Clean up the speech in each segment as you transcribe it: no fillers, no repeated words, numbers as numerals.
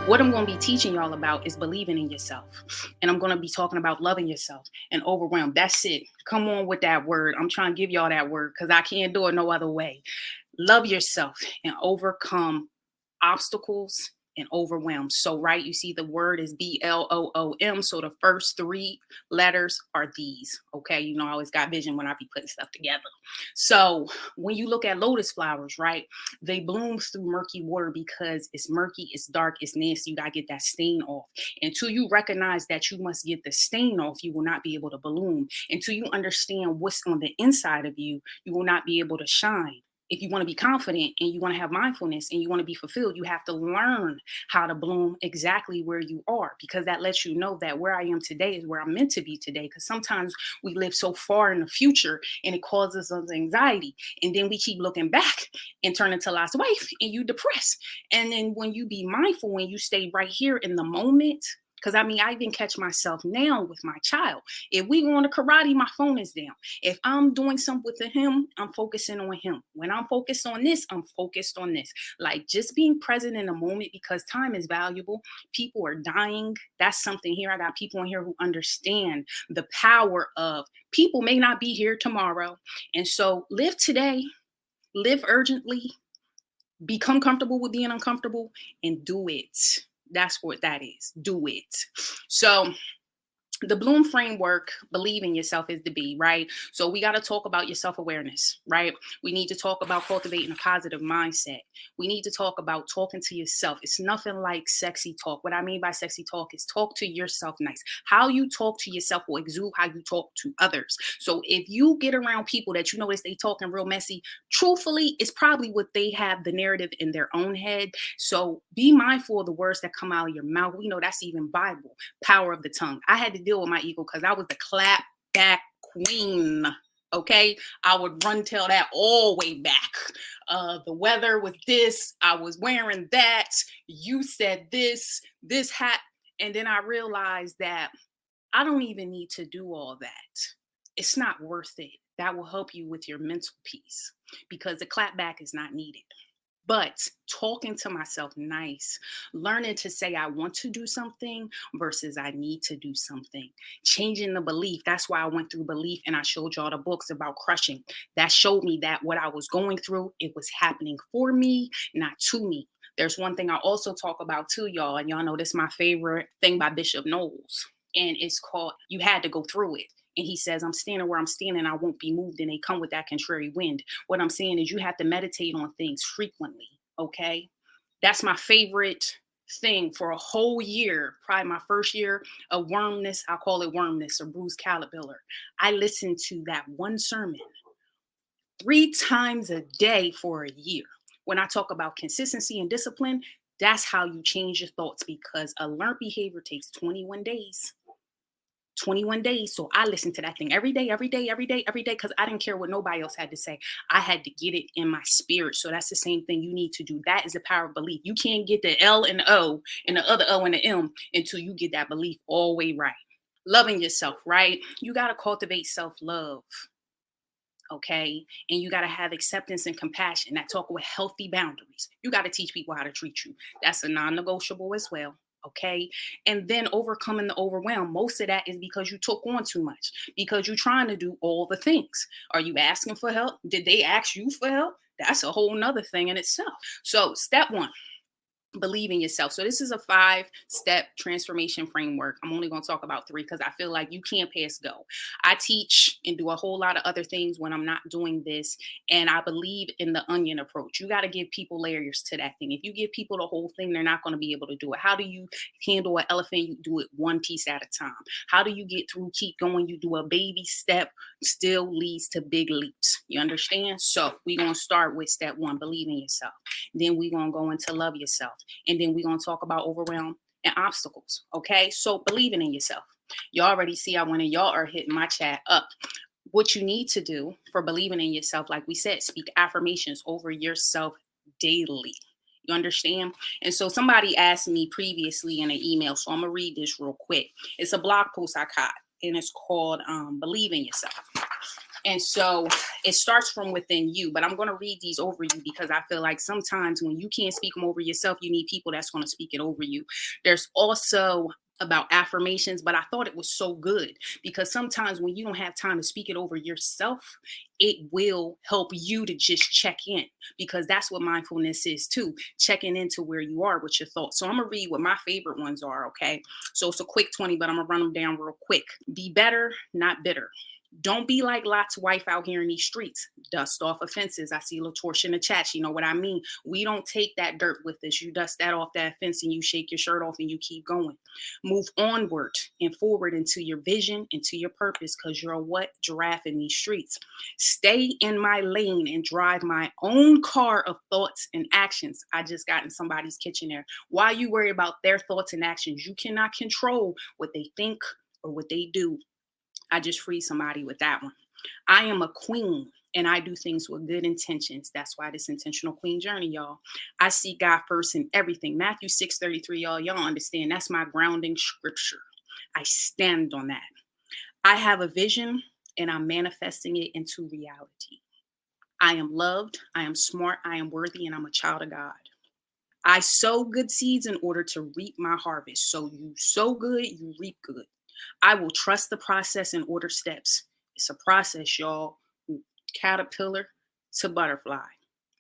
What I'm going to be teaching y'all about is believing in yourself. And I'm going to be talking about loving yourself and overwhelm. That's it. Come on with that word. I'm trying to give y'all that word because I can't do it no other way. Love yourself and overcome obstacles and overwhelm. So, right, you see the word is BLOOM. So the first three letters are these. Okay, you know, I always got vision when I be putting stuff together. So when you look at lotus flowers, right, they bloom through murky water because it's murky, it's dark, it's nasty. You gotta get that stain off. Until you recognize that you must get the stain off, you will not be able to bloom. Until you understand what's on the inside of you, you will not be able to shine. If you want to be confident and you want to have mindfulness and you want to be fulfilled, you have to learn how to bloom exactly where you are, because that lets you know that where I am today is where I'm meant to be today. Because sometimes we live so far in the future and it causes us anxiety. And then we keep looking back and turn into last wife and you depressed. And then when you be mindful, when you stay right here in the moment, because I mean, I even catch myself now with my child. If we go on to karate, my phone is down. If I'm doing something with him, I'm focusing on him. When I'm focused on this, I'm focused on this. Like just being present in the moment, because time is valuable. People are dying. That's something here. I got people in here who understand the power of people may not be here tomorrow. And so live today, live urgently, become comfortable with being uncomfortable, and do it. That's what that is. Do it. So the Bloom framework, believe in yourself, is the B, right? So we got to talk about your self-awareness, right? We need to talk about cultivating a positive mindset. We need to talk about talking to yourself. It's nothing like sexy talk. What I mean by sexy talk is talk to yourself nice. How you talk to yourself will exude how you talk to others. So if you get around people that you notice they talking real messy, truthfully, it's probably what they have the narrative in their own head. So be mindful of the words that come out of your mouth. We know that's even Bible, power of the tongue. I had to deal with my ego because I was the clap back queen. Okay, I would run tell that all way back. The weather was this, I was wearing that, you said this hat. And then I realized that I don't even need to do all that. It's not worth it. That will help you with your mental peace because the clap back is not needed. But talking to myself nice, learning to say I want to do something versus I need to do something, changing the belief. That's why I went through belief and I showed y'all the books about crushing. That showed me that what I was going through, it was happening for me, not to me. There's one thing I also talk about too, y'all, and y'all know this is my favorite thing by Bishop Knowles, and it's called You Had to Go Through It. And he says, I'm standing where I'm standing, I won't be moved. And they come with that contrary wind. What I'm saying is you have to meditate on things frequently. Okay. That's my favorite thing for a whole year. Probably my first year of wormness. I call it wormness or bruised caterpillar. I listened to that one sermon 3 times a day for a year. When I talk about consistency and discipline, that's how you change your thoughts, because a learned behavior takes 21 days. 21 days. So I listened to that thing every day, because I didn't care what nobody else had to say. I had to get it in my spirit. So that's the same thing you need to do. That is the power of belief. You can't get the L and the O and the other O and the M until you get that belief all the way right. Loving yourself, right? You got to cultivate self-love. Okay. And you got to have acceptance and compassion. That talk with healthy boundaries. You got to teach people how to treat you. That's a non-negotiable as well. Okay. And then overcoming the overwhelm. Most of that is because you took on too much, because you're trying to do all the things. Are you asking for help? Did they ask you for help? That's a whole nother thing in itself. So step one, believe in yourself. So this is a 5-step transformation framework. I'm only going to talk about 3 because I feel like you can't pass go. I teach and do a whole lot of other things when I'm not doing this. And I believe in the onion approach. You got to give people layers to that thing. If you give people the whole thing, they're not going to be able to do it. How do you handle an elephant? You do it one piece at a time. How do you get through, keep going? You do a baby step, still leads to big leaps. You understand? So we're going to start with step 1, believe in yourself. Then we're going to go into love yourself. And then we're going to talk about overwhelm and obstacles. Okay. So believing in yourself. You already see I went and y'all are hitting my chat up. What you need to do for believing in yourself, like we said, speak affirmations over yourself daily. You understand? And so somebody asked me previously in an email, so I'm going to read this real quick. It's a blog post I caught, and it's called Believe in Yourself. And so it starts from within you. But I'm going to read these over you because I feel like sometimes when you can't speak them over yourself, you need people that's going to speak it over you. There's also about affirmations, but I thought it was so good because sometimes when you don't have time to speak it over yourself, it will help you to just check in, because that's what mindfulness is too, checking into where you are with your thoughts. So I'm gonna read what my favorite ones are. Okay, so it's a quick 20, but I'm gonna run them down real quick. Be better, not bitter. Don't be like Lot's wife out here in these streets. Dust off offenses. I see LaTorsha in the chat. You know what I mean? We don't take that dirt with us. You dust that off that fence and you shake your shirt off and you keep going. Move onward and forward into your vision, into your purpose, because you're a what? Giraffe in these streets. Stay in my lane and drive my own car of thoughts and actions. I just got in somebody's kitchen there. Why you worry about their thoughts and actions? You cannot control what they think or what they do. I just freed somebody with that one. I am a queen and I do things with good intentions. That's why this intentional queen journey, y'all. I see God first in everything. Matthew 6:33, y'all understand. That's my grounding scripture. I stand on that. I have a vision and I'm manifesting it into reality. I am loved, I am smart, I am worthy, and I'm a child of God. I sow good seeds in order to reap my harvest. So you sow good, you reap good. I will trust the process and order steps. It's a process, y'all. Caterpillar to butterfly,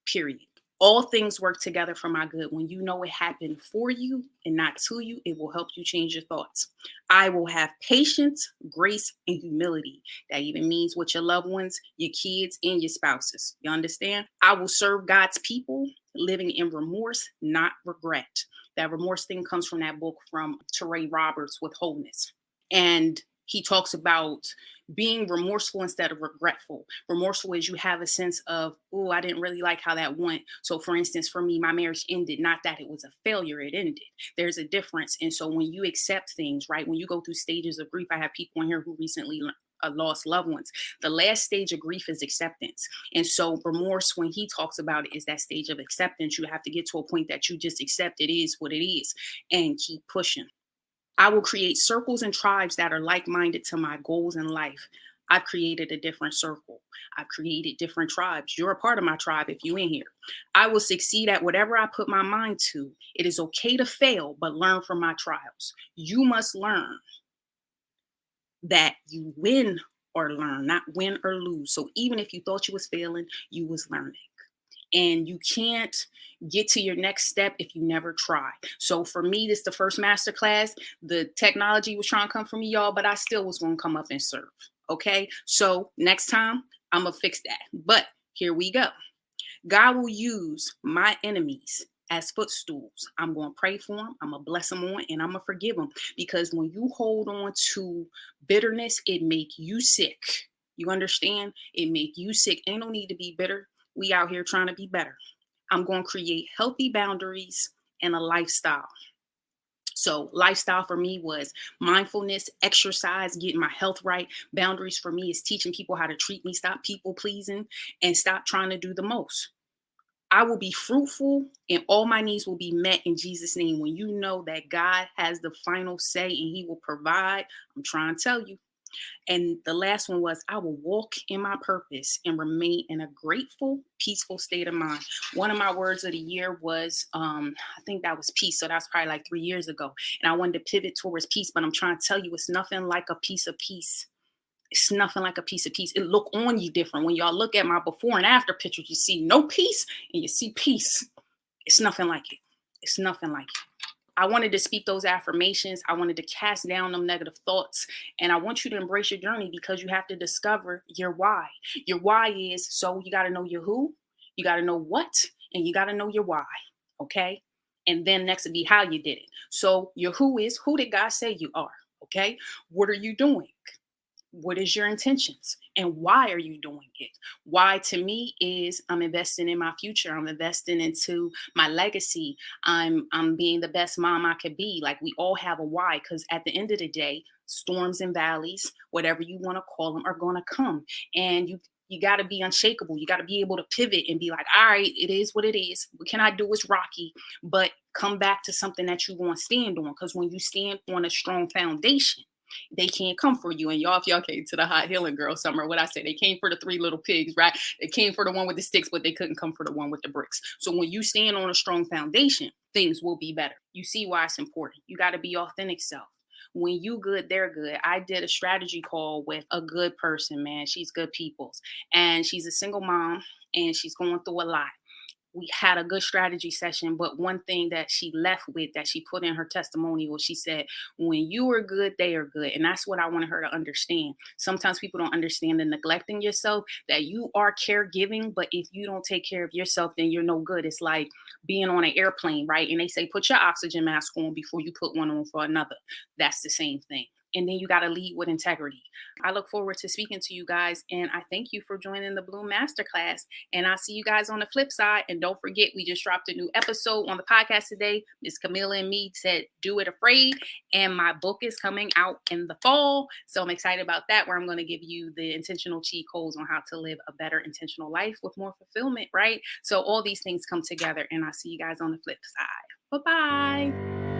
period. All things work together for my good. When you know it happened for you and not to you, it will help you change your thoughts. I will have patience, grace, and humility. That even means with your loved ones, your kids, and your spouses. You understand? I will serve God's people, living in remorse, not regret. That remorse thing comes from that book from Teray Roberts with Wholeness. And he talks about being remorseful instead of regretful. Remorseful is you have a sense of, oh, I didn't really like how that went. So for instance, for me, my marriage ended, not that it was a failure, it ended. There's a difference. And so when you accept things, right, when you go through stages of grief, I have people in here who recently lost loved ones. The last stage of grief is acceptance. And so remorse, when he talks about it, is that stage of acceptance. You have to get to a point that you just accept it is what it is and keep pushing. I will create circles and tribes that are like-minded to my goals in life. I've created a different circle. I've created different tribes. You're a part of my tribe if you're in here. I will succeed at whatever I put my mind to. It is okay to fail, but learn from my trials. You must learn that you win or learn, not win or lose. So even if you thought you was failing, you was learning. And you can't get to your next step if you never try. So for me, this is the first masterclass. The technology was trying to come from me, y'all, but I still was going to come up and serve. Okay. So next time I'm going to fix that. But here we go. God will use my enemies as footstools. I'm going to pray for them. I'm going to bless them on and I'm going to forgive them, because when you hold on to bitterness, it make you sick. You understand? It make you sick. Ain't no need to be bitter. We out here trying to be better. I'm going to create healthy boundaries and a lifestyle. So lifestyle for me was mindfulness, exercise, getting my health right. Boundaries for me is teaching people how to treat me, stop people pleasing, and stop trying to do the most. I will be fruitful and all my needs will be met in Jesus' name. When you know that God has the final say and he will provide, I'm trying to tell you. And the last one was, I will walk in my purpose and remain in a grateful, peaceful state of mind. One of my words of the year was, I think that was peace. So that's probably like 3 years ago. And I wanted to pivot towards peace, but I'm trying to tell you, it's nothing like a piece of peace. It's nothing like a piece of peace. It look on you different. When y'all look at my before and after pictures, you see no peace and you see peace. It's nothing like it. It's nothing like it. I wanted to speak those affirmations. I wanted to cast down them negative thoughts. And I want you to embrace your journey, because you have to discover your why. Your why is, so you got to know your who, you got to know what, and you got to know your why. Okay. And then next would be how you did it. So your who is, who did God say you are? Okay. What are you doing? What is your intentions and why are you doing it? Why to me is I'm investing in my future. I'm investing into my legacy. I'm being the best mom I could be. Like, we all have a why, because at the end of the day, storms and valleys, whatever you want to call them, are going to come. And you got to be unshakable. You got to be able to pivot and be like, all right, it is what it is. What can I do? It's rocky, but come back to something that you want to stand on. Because when you stand on a strong foundation, They can't come for you. And y'all, if y'all came to the hot healing girl summer, what I say, they came for the three little pigs, right? They came for the one with the sticks, but they couldn't come for the one with the bricks. So when you stand on a strong foundation, things will be better. You see why it's important. You got to be authentic self. When you good, they're good. I did a strategy call with a good person, man. She's good people's. And she's a single mom and she's going through a lot. We had a good strategy session, but one thing that she left with that she put in her testimonial, she said, when you are good, they are good. And that's what I wanted her to understand. Sometimes people don't understand the neglecting yourself, that you are caregiving, but if you don't take care of yourself, then you're no good. It's like being on an airplane, right? And they say, put your oxygen mask on before you put one on for another. That's the same thing. And then you got to lead with integrity. I look forward to speaking to you guys. And I thank you for joining the Bloom Masterclass. And I'll see you guys on the flip side. And don't forget, we just dropped a new episode on the podcast today. Miss Camilla and me said, do it afraid. And my book is coming out in the fall. So I'm excited about that, where I'm going to give you the intentional cheat codes on how to live a better intentional life with more fulfillment, right? So all these things come together. And I'll see you guys on the flip side. Bye-bye.